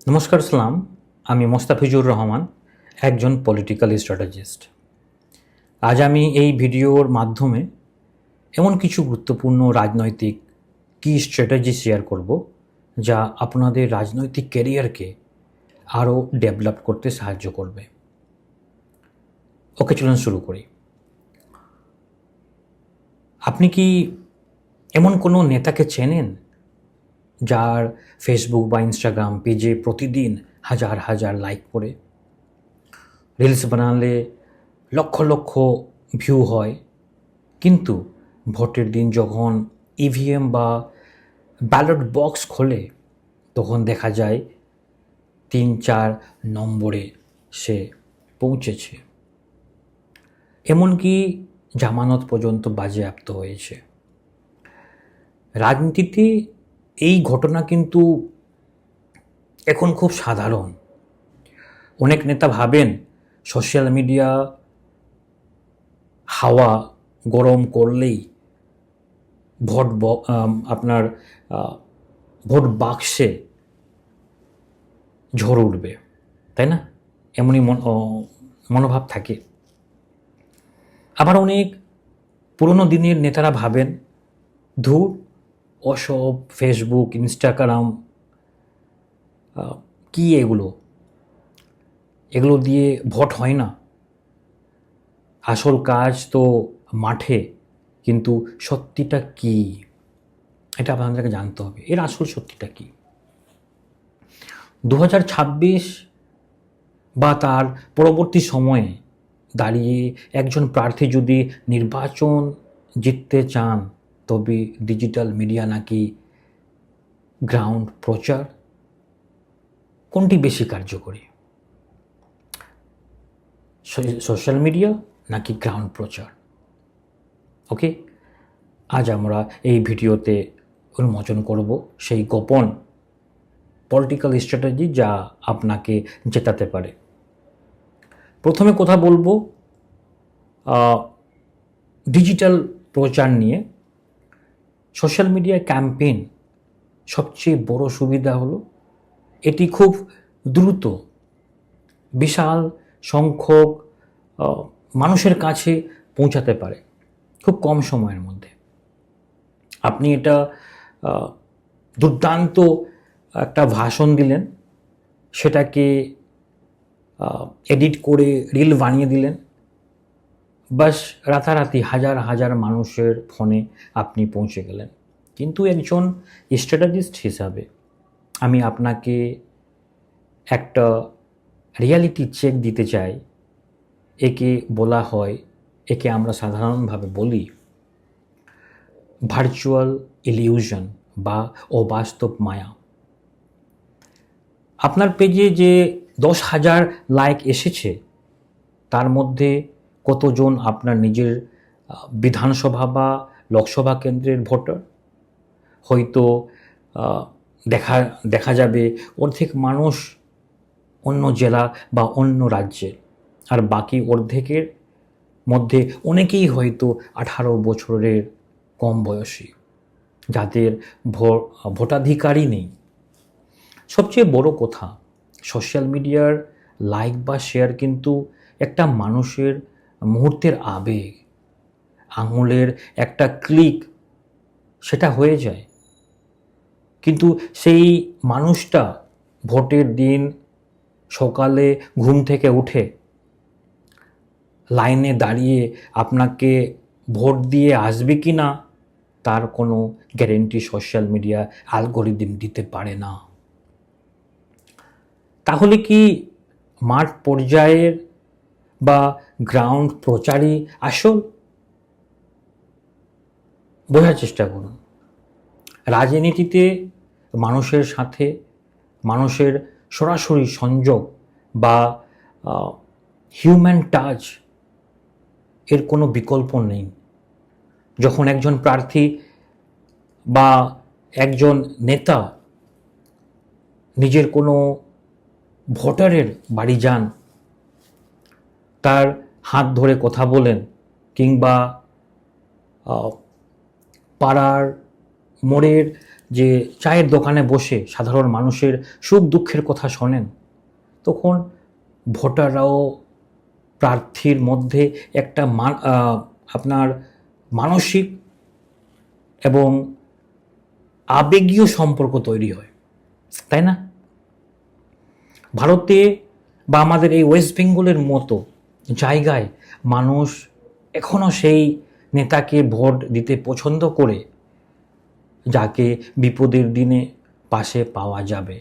নমস্কার সালাম। আমি মোস্তাফিজুর রহমান, একজন পলিটিক্যাল স্ট্র্যাটেজিস্ট। আজ আমি এই ভিডিওর মাধ্যমে এমন কিছু গুরুত্বপূর্ণ রাজনৈতিক কি স্ট্র্যাটেজি শেয়ার করব যা আপনাদের রাজনৈতিক ক্যারিয়ারকে আরও ডেভেলপ করতে সাহায্য করবে। ওকে, চলুন শুরু করি। আপনি কি এমন কোনো নেতাকে চেনেন যার ফেসবুক বা ইনস্টাগ্রাম পেজে প্রতিদিন হাজার হাজার লাইক পড়ে, রিলস বানালে লক্ষ লক্ষ ভিউ হয়, কিন্তু ভোটের দিন যখন ইভিএম বা ব্যালট বক্স খোলে তখন দেখা যায় 3-4 নম্বরে সে পৌঁছেছে, এমনকি জামানত পর্যন্ত বাজেয়াপ্ত হয়েছে। রাজনীতিতে এই ঘটনা কিন্তু এখন খুব সাধারণ। অনেক নেতা ভাবেন সোশ্যাল মিডিয়া হাওয়া গরম করলেই আপনার ভোট বাক্সে ঝড় উঠবে, তাই না? এমনই মনোভাব থাকে। আবার অনেক পুরনো দিনের নেতারা ভাবেন ধুর, ওসব ফেসবুক ইনস্টাগ্রাম কি এগুলো দিয়ে ভোট হয় না, আসল কাজ তো মাঠে। কিন্তু সত্যিটা কি, এটা আপনাদেরকে জানতে হবে। এর আসল সত্যিটা কি? 2026 বা তার পরবর্তী সময়ে দাঁড়িয়ে একজন প্রার্থী যদি নির্বাচন জিততে চান, তবে ডিজিটাল মিডিয়া নাকি গ্রাউন্ড প্রচার, কোনটি বেশি কার্যকরী? সোশ্যাল মিডিয়া নাকি গ্রাউন্ড প্রচার? ওকে, আজ আমরা এই ভিডিওতে উন্মোচন করব সেই গোপন পলিটিক্যাল স্ট্র্যাটেজি যা আপনাকে জেতাতে পারে। প্রথমে কথা বলবো ডিজিটাল প্রচার নিয়ে। সোশ্যাল মিডিয়া ক্যাম্পেইন সবচেয়ে বড় সুবিধা হলো এটি খুব দ্রুত বিশাল সংখ্যক মানুষের কাছে পৌঁছাতে পারে খুব কম সময়ের মধ্যে। আপনি এটা দুর্দান্ত একটা ভাষণ দিলেন, সেটাকে এডিট করে রিল বানিয়ে দিলেন, বাস রাতারাতি হাজার হাজার মানুষের ফোনে আপনি পৌঁছে গেলেন। কিন্তু একজন স্ট্র্যাটেজিস্ট হিসাবে আমি আপনাকে একটা রিয়ালিটি চেক দিতে চাই। একে বলা হয়, একে আমরা সাধারণভাবে বলি ভার্চুয়াল ইলিউশন বা অবাস্তব মায়া। আপনার পেজে যে 10,000 লাইক এসেছে, তার মধ্যে কতজন আপনার নিজের বিধানসভা বা লোকসভা কেন্দ্রের ভোটার? হয়তো দেখা যাবে অর্ধেক মানুষ অন্য জেলা বা অন্য রাজ্যের, আর বাকি অর্ধেকের মধ্যে অনেকেই হয়তো 18 বছরের কম বয়সী, যাদের ভোটাধিকারই নেই। সবচেয়ে বড় কথা, সোশ্যাল মিডিয়ার লাইক বা শেয়ার কিন্তু একটা মানুষের মুহূর্তের আবেগ, আঙুলের একটা ক্লিক সেটা হয়ে যায়। কিন্তু সেই মানুষটা ভোটের দিন সকালে ঘুম থেকে উঠে লাইনে দাঁড়িয়ে আপনাকে ভোট দিয়ে আসবে কি না, তার কোনো গ্যারেন্টি সোশ্যাল মিডিয়া অ্যালগরিদম দিতে পারে না। তাহলে কি মাঠ পর্যায়ের বা গ্রাউন্ড প্রচারই আসল? বোঝার চেষ্টা করুন। রাজনীতিতে মানুষের সাথে মানুষের সরাসরি সংযোগ বা হিউম্যান টাচ এর কোনো বিকল্প নেই। যখন একজন প্রার্থী বা একজন নেতা নিজের কোনো ভোটারের বাড়ি যান, তার হাত ধরে কথা বলেন, কিংবা পাড়ার মোড়ের যে চায়ের দোকানে বসে সাধারণ মানুষের সুখ দুঃখের কথা শোনেন, তখন ভোটাররাও প্রার্থীর মধ্যে একটা আপনার মানসিক এবং আবেগীয় সম্পর্ক তৈরি হয়, তাই না? ভারতে বা আমাদের এই ওয়েস্ট বেঙ্গলের মতো জায়গায় মানুষ এখনও সেই নেতাকে ভোট দিতে পছন্দ করে যাকে বিপদের দিনে পাশে পাওয়া যাবে,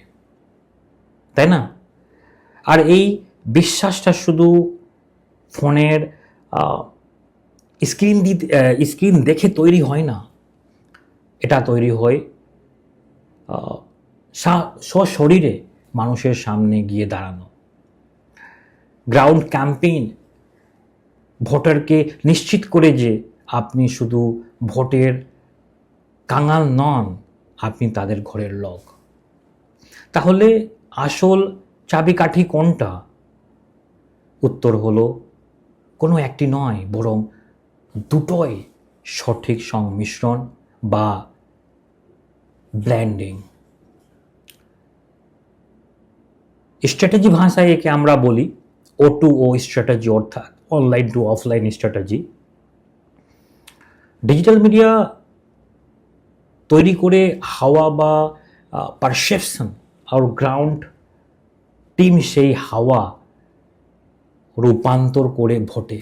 তাই না? আর এই বিশ্বাসটা শুধু ফোনের স্ক্রিন দেখে তৈরি হয় না, এটা তৈরি হয় সশরীরে মানুষের সামনে গিয়ে দাঁড়ানো। গ্রাউন্ড ক্যাম্পেইন ভোটারকে নিশ্চিত করে যে আপনি শুধু ভোটের কাঙাল নন, আপনি তাদের ঘরের লোক। তাহলে আসল চাবিকাঠি কোনটা? উত্তর হলো কোনো একটি নয়, বরং দুটোই সঠিক সংমিশ্রণ বা ব্ল্যান্ডিং। স্ট্র্যাটেজি ভাষায় একে আমরা বলি O2O স্ট্র্যাটেজি, অর্থাৎ online to offline strategy. Digital media তৈরি করে হাওয়া বা পারসেপশন, আর গ্রাউন্ড টিম সেই হাওয়া রূপান্তর করে ভোটে।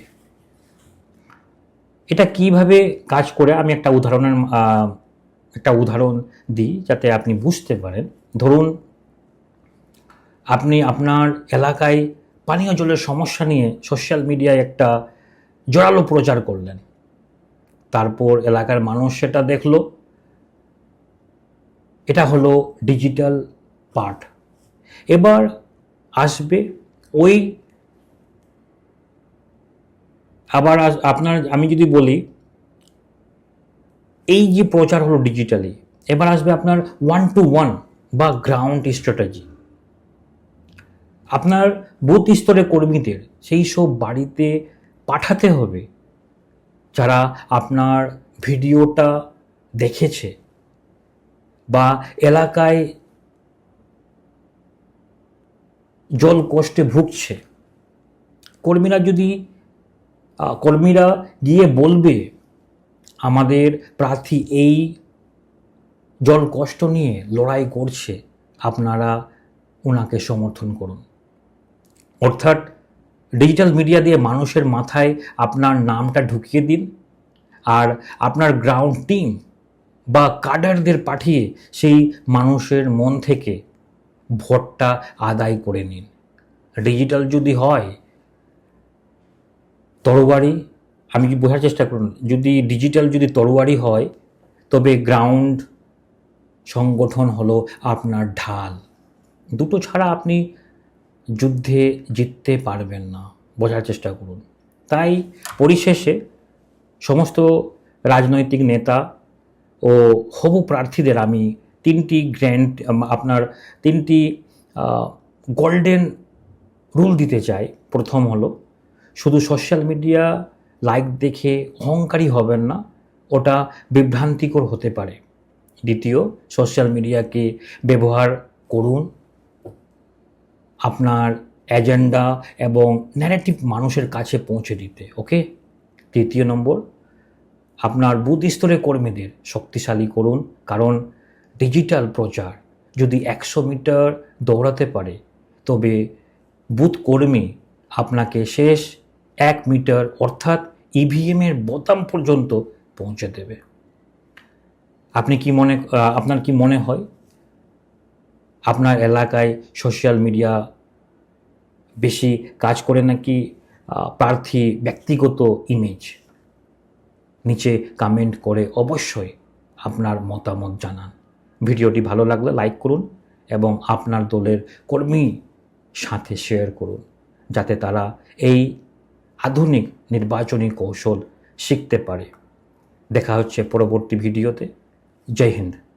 এটা কিভাবে কাজ করে আমি একটা উদাহরণ দিই যাতে আপনি বুঝতে পারেন। ধরুন আপনি আপনার এলাকায় পানীয় জলের সমস্যা নিয়ে সোশ্যাল মিডিয়ায় একটা জোরালো প্রচার করলেন, তারপর এলাকার মানুষ সেটা দেখলো। এটা হলো ডিজিটাল পার্ট। এবার আসবে ওই আমি যদি বলি এই যে প্রচার হলো ডিজিটালি, এবার আসবে আপনার 1-to-1 বা গ্রাউন্ড স্ট্র্যাটেজি। আপনার বুথ স্তরের কর্মীদের সেই সব বাড়িতে পাঠাতে হবে যারা আপনার ভিডিওটা দেখেছে বা এলাকায় জল কষ্টে ভুগছে। কর্মীরা গিয়ে বলবে আমাদের প্রার্থী এই জল কষ্ট নিয়ে লড়াই করছে, আপনারা ওনাকে সমর্থন করুন। অর্থাৎ ডিজিটাল মিডিয়া দিয়ে মানুষের মাথায় আপনার নামটা ঢুকিয়ে দিন, আর আপনার গ্রাউন্ড টিম বা কাডারদের পাঠিয়ে সেই মানুষের মন থেকে ভোটটা আদায় করে নিন। ডিজিটাল যদি হয় তরবারি, আমি কি বোঝার চেষ্টা করুন, ডিজিটাল যদি তরবারি হয়, তবে গ্রাউন্ড সংগঠন হলো আপনার ঢাল। দুটো ছাড়া আপনি যুদ্ধে জিততে পারবেন না, বোঝার চেষ্টা করুন। তাই পরিশেষে সমস্ত রাজনৈতিক নেতা ও হবু প্রার্থীদের আমি তিনটি গোল্ডেন রুল দিতে চাই। প্রথম হলো, শুধু সোশ্যাল মিডিয়া লাইক দেখে অহংকারী হবেন না, ওটা বিভ্রান্তিকর হতে পারে। দ্বিতীয়, সোশ্যাল মিডিয়াকে ব্যবহার করুন আপনার এজেন্ডা এবং ন্যারেটিভ মানুষের কাছে পৌঁছে দিতে, ওকে? তৃতীয় নম্বর, আপনার বুথ স্তরের কর্মীদের শক্তিশালী করুন, কারণ ডিজিটাল প্রচার যদি 100 মিটার দৌড়াতে পারে, তবে বুথ কর্মী আপনাকে শেষ 1 মিটার অর্থাৎ ইভিএমের বোতাম পর্যন্ত পৌঁছে দেবে। আপনার কি মনে হয় আপনার এলাকায় সোশ্যাল মিডিয়া বেশি কাজ করে নাকি প্রার্থী ব্যক্তিগত ইমেজ? নিচে কমেন্ট করে অবশ্যই আপনার মতামত জানান। ভিডিওটি ভালো লাগলে লাইক করুন এবং আপনার দলের কর্মীর সাথে শেয়ার করুন, যাতে তারা এই আধুনিক নির্বাচনী কৌশল শিখতে পারে। দেখা হচ্ছে পরবর্তী ভিডিওতে। জয় হিন্দ।